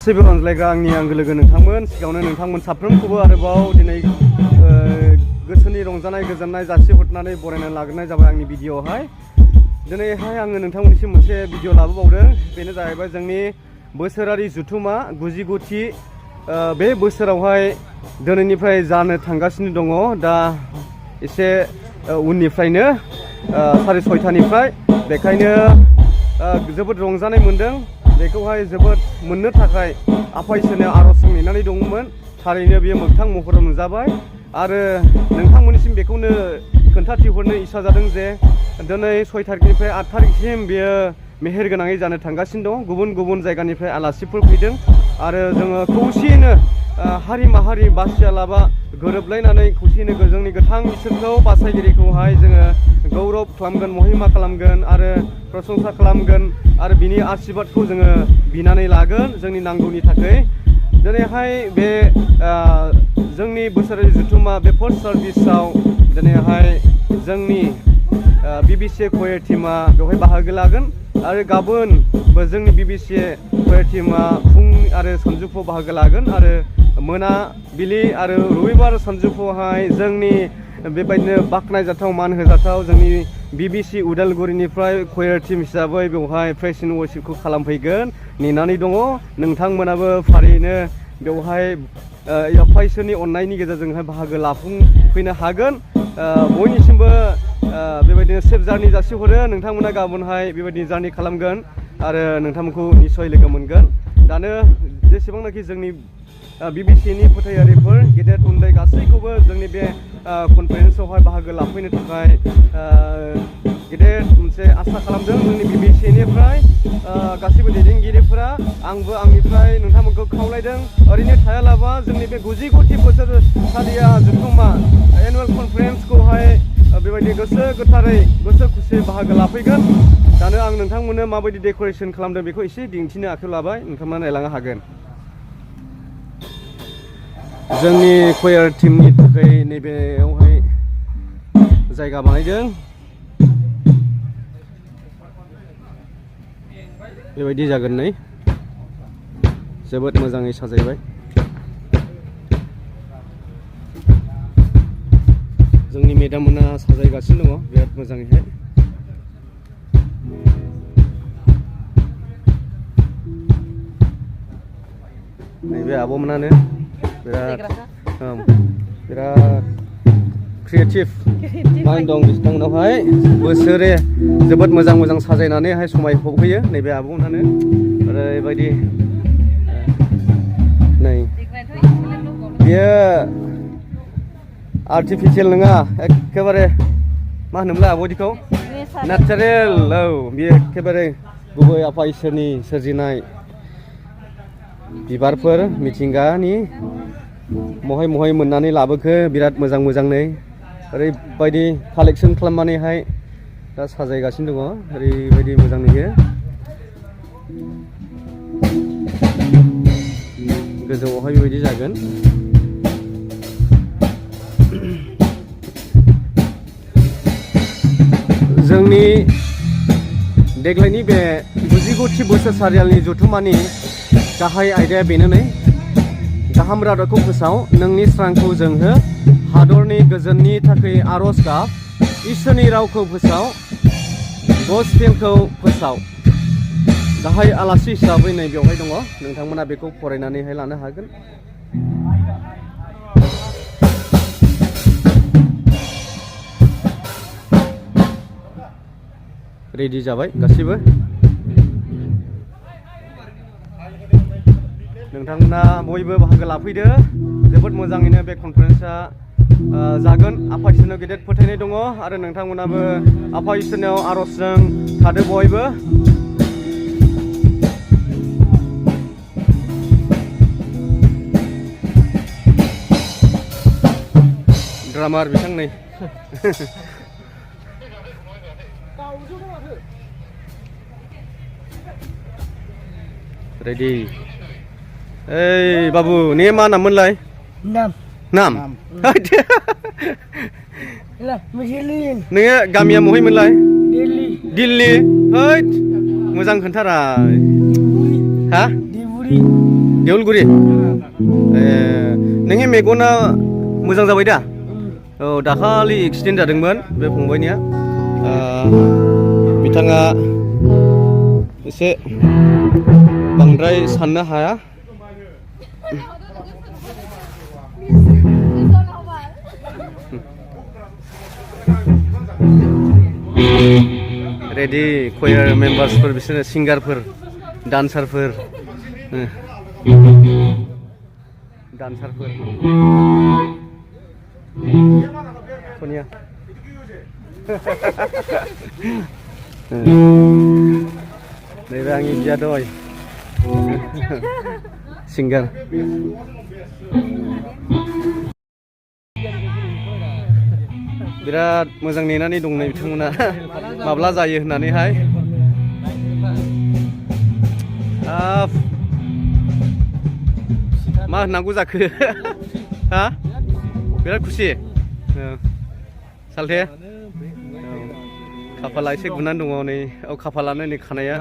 गासैबो अनज्लायग्रा आंनि आंगो लोगो नोंथांमोन सिगाङावनो नोंथांमोन साफ्रोमखौबो आरोबाव दिनै गोसोनि रंजानाय गोजोननाय जासिहरनानै बरायनानै लाग्रोनाय जाबाय आंनि भिडिअ'आवहाय। दिनैहाय आङो नोंथांमोननिसिम मोनसे भिडिअ' लाबोबावदों। बेनो जाहैबाय जोंनि बोसोरारि जुथुमा 99थि बे बोसोरावहाय दिनैनिफ्राय जानो थांगासिनो दङ। दा एसे उननिफ्रायनो 6:30निफ्राय बेखायनो जोबोद रंजानाय मोनदों। बेखौहाय जोबोद मोननो थाखाय आफा इसोरनियाव आर'ज नेनानै दंमोन। थारैनो बेयो मोगथां महराव नुजाबाय आरो नोंथांमोननिसिम बेखौनो खोन्थाथिहरनो इसा जादों जे दिनै 6 थारिखनिफ्राय 8 थारिखसिम बेयो मेहेर गोनाङै जानो थांगासिनो दं। गुबुन गुबुन जायगानिफ्राय आलासिफोर फैदों आरो जोङो खौसेयैनो हारि माहारि बासियालाबा गोरोबलायनानै खौसेयैनो जोंनि गोथां इसोरखौ बासायगिरिखौहाय जोङो गौरब खालामगोन, महिमा खालामगोन आरो प्रशंसा खालामगोन आरो बिनि आशीर्बादखौ जोङो बिनानै लागोन जोंनि नांगौनि थाखाय। दिनैहाय बे जोंनि बोसोरारि जुथुमा बे फार्स्ट सार्भिसाव दिनैहाय जोंनि BBC क'यार टीमा बेवहाय बाहागो लागोन आरो गाबोनबो जोंनि BBC क'यार टीमा फुं आरो सानजौफुआव बाहागो लागोन आरो मोनाबिलि आरो रबिबार सानजौफुआवहाय जोंनि बेबायदिनो बाख्नायजाथाव मान होजाथाव जोंनि BBC उदालगुरिनिफ्राय क'यार टीम हिसाबै बेवहाय प्रेज एन्ड वर्शिपखौ खालामफैगोन नेनानै दङ। नोंथांमोनाबो फारियैनो बेवहाय आफा इसोरनि अननायनि गेजेरजोंहाय बाहागो लाफुंफैनो हागोन। बयनिसिमबो बेबायदिनो सेफ जार्नि जासिहरो। नोंथांमोना गाबोनहाय बेबायदि जार्नि खालामगोन आरो नोंथांमोनखौ निस्सय लोगो मोनगोन। दानो जेसेबांनाखि जोंनि BBCनि फोथायारिफोर गेदेर उन्दै गासैखौबो जोंनि बे कनफारेन्सआवहाय बाहागो लाफैनो थाखाय गेदेर मोनसे आसा खालामदों जोंनि BBCनिफ्राय गासैबो दैदेनगिरिफोरा। आंबो आंनिफ्राय नोंथांमोनखौ खावलायदों ओरैनो थायालाबा जोंनि बे 99थि बोसोरसालिया जुथुमा एनुवेल कनफारेन्सखौहाय बेबायदि गोसो गोथारै गोसो खुसियै बाहागो लाफैगोन। दानो आं नोंथांमोननो माबायदि डेक'रेसन खालामदों बेखौ एसे दिन्थिनो आखायाव लाबाय, नोंथांमोना नायलांनो हागोन। जोंनि क'यार टीमनि थाखाय नैबेयावहाय जायगा बानायदों। बेबायदि जागोन नै जोबोद मोजाङै साजायबाय। जोंनि मेडाममोना साजायगासिनो दङ बिराद मोजाङैहाय। नैबे आब'मोनानो बिराद क्रिएटिभ माइन्ड दं बिथांमोनावहाय। बोसोरे जोबोद मोजां मोजां साजायनानैहाय समाय होयो नैबे आब'मोनानो। ओरैबायदि नै बियो आर्टिफिसियेल नङा, एखेबारे मा होनोमोनलाय आब' बिदिखौ नेचारेल। औ बियो एखेबारे गुबै आफा इसोरनि सोरजिनाय बिबारफोर मिथिंगानि महाय महाय मोननानै लाबोखो बिराद मोजां मोजाङै। ओरैबायदि कालेक्सन खालामनानैहाय दा साजायगासिनो दङ। ओरैबायदि मोजां नुयो। गोजौआवहाय बेबायदि जागोन। जोंनि देग्लायनि बे 99थि बोसोरसालिनि जुथुमानि गाहाय आयदाया बेनो नै गाहाम रादाबखौ फोसाव, नोंनि स्रांखौ जोंहो, हादरनि गोजोननि थाखाय आर'ज गाब, इसोरनि रावखौ फोसाव, गसपेलखौ फोसाव। गाहाय आलासि हिसाबै नै बेवहाय दङ, नोंथांमोना बेखौ फरायनानैहाय लानो हागोन। रेडि जाबाय गासिबो। नोंथांमोना बयबो बाहागो लाफैदो। जोबोद मोजाङैनो बे कनफारेन्सआ जागोन। आफा इसोरनाव गेदेर फोथायनाय दङ आरो नोंथांमोनाबो आफा इसोरनाव आर'जजों थादो बयबो। ड्रामार बिथां नै रेडि। ओइ बाबु ने मा नाममोनलाय? नाम नोङो गामिया बहायमोनलाय? दिल्ली। हैद मोजां खोन्थारा हा? देउलगुरि नोंनि मेगना मोजां जाबाय दा औ दाखालि एक्सिडेन्ट जादोंमोन बे फंबायनिया बिथाङा एसे बांद्राय साननो हाया रेडि कयार मेम्बार्सफोर बिसोरो सिंगारफोर डान्सारफोर सोनिया नैबे आंनि बियादै सिंगार बिराद मोजां नेनानै दं नै बिथांमोना माब्ला जायो होननानैहाय मा होननांगौ जाखो हा बिराद खुसि सालथे खाफाला एसे गुनानै दङ नै औ खाफालानो नै खानाया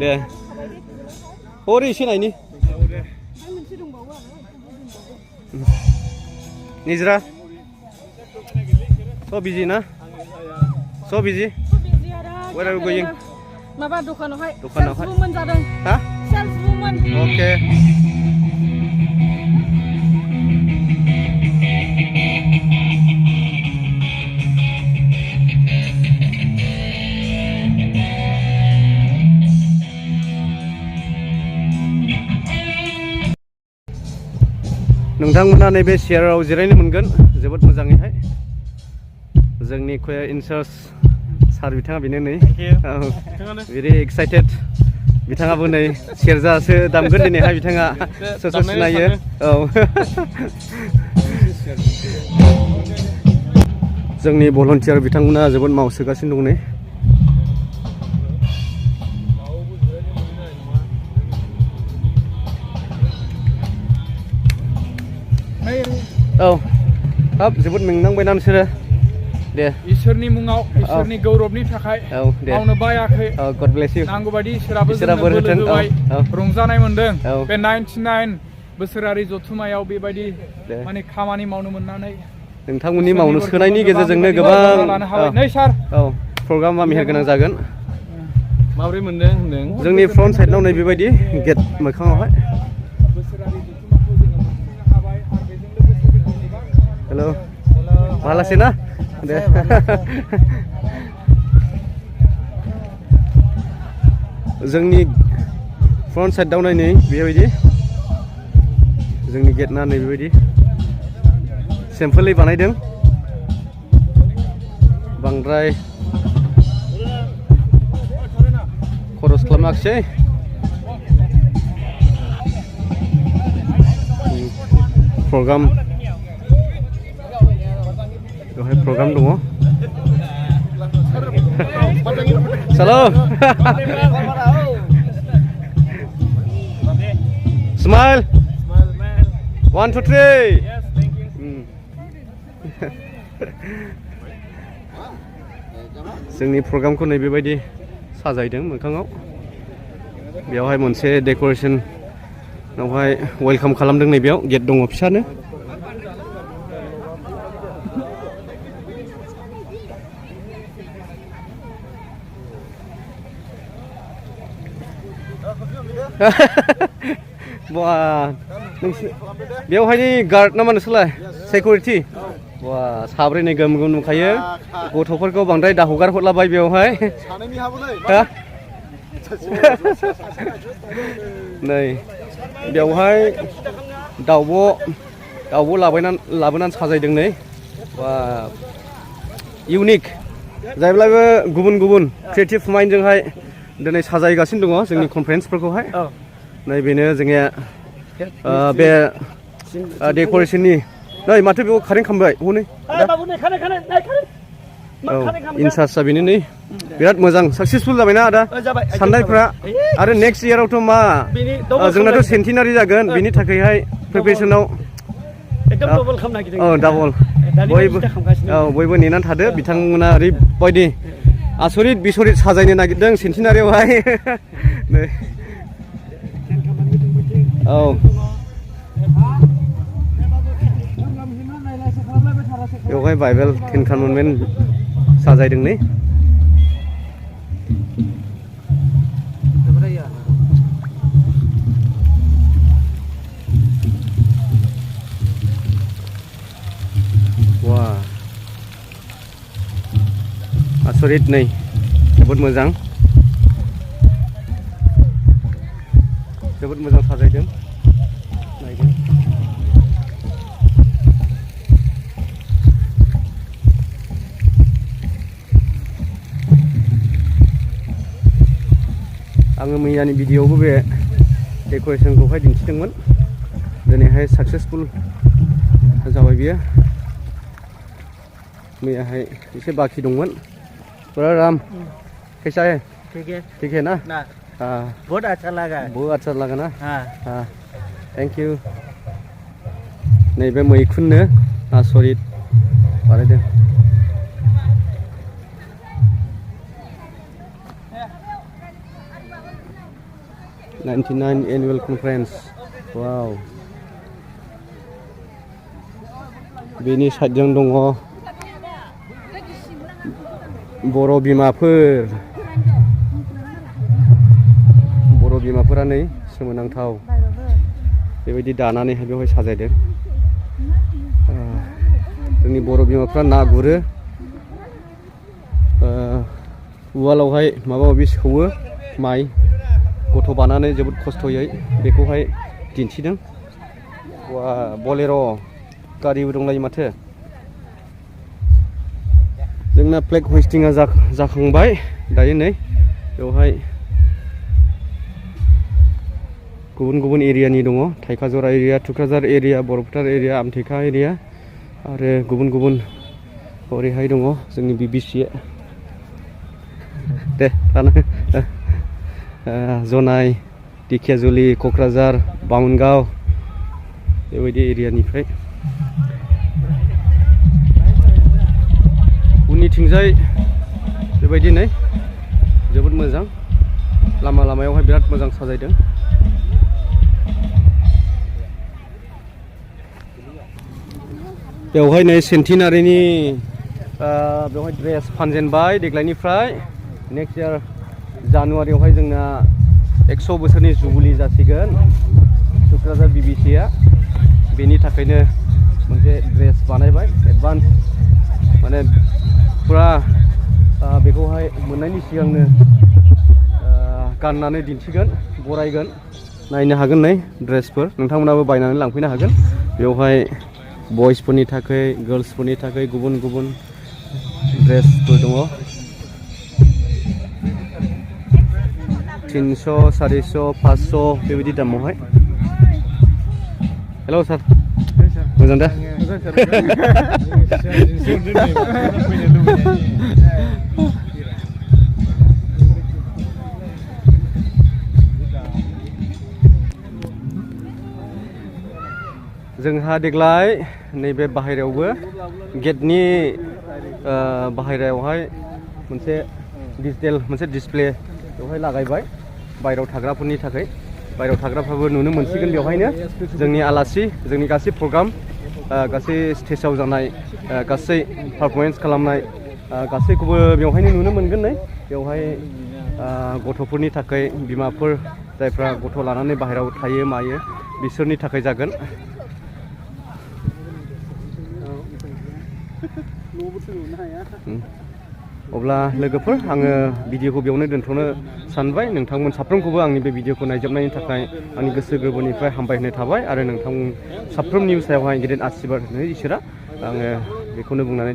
दे हरै एसे नायनि निजरा so busy ना so busy where are you going माबा दखानावहाय दखानावहाय वुमन जादों हा सेल्स वुमन ओके नोंथांमोना नैबे चेयाराव जिरायनो मोनगोन जोबोद मोजाङैहाय जोंनि कयार इनचार्ज सार बिथाङा बेनो नै भेरि एक्साइटेड बिथाङाबो नै सेरजासो दामगोन दिनैहाय बिथाङा सोर सिनायो औ जोंनि भलन्टियार बिथांमोना जोबोद मावसोगासिनो दं नै औ हाब जोबोद मेंनांबायना नोंसोरो दे इसोरनि मुङाव इसोरनि गौरबनि थाखाय मावनो बायाखै गड ब्लेस इउ नांगौ बायदि इसोराबो जोंनो बोलो होबाय रंजानाय मोनदों बे 99 बोसोरारि जथुमायाव बेबायदि माने खामानि मावनो मोननानै नोंथांमोननि मावनो सोनायनि गेजेरजोंनो गोबां लानो हाबाय नै सार औ प्रग्रामा मेहेरगोनां जागोन माबोरै मोनदों होनदों जोंनि फ्रन्ट साइडनाव नै बेबायदि गेट मोखाङावहाय बोसोरारि जथुमाखौ जोङो मोनफुंनो हाबाय आरो बेजों लोगोसे हेल' भालासै ना दे जोंनि फ्रन्ट साइडआव नै बेबायदि जोंनि गेटना नै बेबायदि सिम्पोलै बानायदों बांद्राय खरस खालामाखिसै प्रग्राम बेवहाय प्रग्राम दङ हेलौ स्माइल 1 2 3 जोंनि प्रग्रामखौ नै बेबायदि साजायदों मोखाङाव बेवहाय मोनसे डेक'रेसनावहाय वेलकाम खालामदों नै बेयाव गेट दङ फिसानो बा बेवहायनि गार्ड नामा नोंसोरलाय सिकिउरिटि बा साब्रै नै गोम गोम नुखायो गथ'फोरखौ बांद्राय दाहगार हरलाबाय बेवहाय नै बेवहाय दाउब' लाबोनानै साजायदों नै बा इउनिक जायब्लाबो गुबुन गुबुन क्रिएटिभ माइन्डजोंहाय दिनै साजायगासिनो दङ जोंनि कनफारेन्सफोरखौहाय नै बेनो जोंनिया बे डेक'रेसननि नै माथो बेयाव कारेन्ट खालामबाय हनै औ इनचार्जआ बेनो नै बिराद मोजां साक्सेसफुल जाबायना आदा साननायफ्रा आरो नेक्स्ट इयारावथ' मा जोंनाथ' सेन्टिनारि जागोन बेनि थाखायहाय प्रिपेरेसनाव औ डाबल बयबो नेनानै थादो बिथांमोना ओरैबायदि आसरित बिसरित साजायनो नागिरदों सेन्टिनारियावहाय नै औ बेवहाय बाइबेल 10 कमान्डमेन्ट साजायदों नै wah आसरित नै जोबोद मोजां साजायदों नायदों आङो मैयानि भिडिअआवबो बे डेक'रेसनखौहाय दिन्थिदोंमोन दिनैहाय साक्सेसफुल जाबाय बियो मैयाहाय एसे बाखि दंमोन पूरा राम कैसा है ठीक है ना बहुत अच्छा लगा ना थैंक यू नैबे मैखुननो आसरित बानायदों '99 एनुअल कनफारेन्स वाव बेनि साइडजों दङ बर' बिमाफोरा नै सोमोनांथाव बेबायदि दानानैहाय बेवहाय साजायदों जोंनि बर' बिमाफ्रा ना गुरो उवालावहाय माबा माबि सौवो माइ गथ' बानानै जोबोद खस्थ'यै बेखौहाय दिन्थिदों वा बलेर' गारिबो दंलायो माथो जोंना फ्लेग हइस्टिंआ जाखांबाय दायो नै बेवहाय गुबुन गुबुन एरियानि दङ थाइखाजरा एरिया थुक्राझार एरिया बर'फोथार एरिया आमथेखा एरिया आरो गुबुन गुबुन ओरैहाय दङ जोंनि BBC दे लाना जनाय दिखियाजुलि क'क्राझार बामोनगाव बेबायदि एरियानिफ्राय उननिथिंजाय बेबायदि नै जोबोद मोजां लामायावहाय बिराद मोजां साजायदों बेवहाय नै सेन्टिनारिनि बेवहाय ड्रेस फानजेनबाय देग्लायनिफ्राय नेक्स्ट इयार जानुवारियावहाय जोंना 100 बोसोरनि जुबुलि जासिगोन थुक्राझार BBCआ बेनि थाखायनो मोनसे ड्रेस बानायबाय एडभान्स माने फुरा बेखौहाय मोननायनि सिगांनो गाननानै दिन्थिगोन बरायगोन नायनो हागोन नै ड्रेसफोर नोंथांमोनाबो बायनानै लांफैनो हागोन बेवहाय बयसफोरनि थाखाय गार्लसफोरनि थाखाय गुबुन गुबुन ड्रेसफोर दङ 300 400 500 बेबायदि दामावहाय हेलौ सार मोजां दा जोंहा देग्लाय नैबे बाहेरायावबो गेटनि बाहेरायावहाय मोनसे डिजिटेल मोनसे डिसप्ले बेवहाय लागायबाय बायरायाव थाग्राफोरनि थाखाय बायरायाव थाग्राफ्राबो नुनो मोनसिगोन बेवहायनो जोंनि आलासि जोंनि गासै प्रग्राम गासै स्टेजाव जानाय गासै पारफरमेन्स खालामनाय गासैखौबो बेवहायनो नुनो मोनगोन नै बेवहाय गथ'फोरनि थाखाय बिमाफोर जायफ्रा गथ' लानानै बाहेरायाव थायो मायो बिसोरनि थाखाय जागोन अब्ला लोगोफोर आङो भिडिअखौ बेयावनो दोनथ'नो सानबाय नोंथांमोन साफ्रोमखौबो आंनि बे भिडिअखौ नायजोबनायनि थाखाय आंनि गोसो गोरबोनिफ्राय हामबायहोनाय थाबाय आरो नोंथां साफ्रोमनि सायावहाय गेदेर आशीर्बाद होनो इसोरा आङो बेखौनो बुंनानै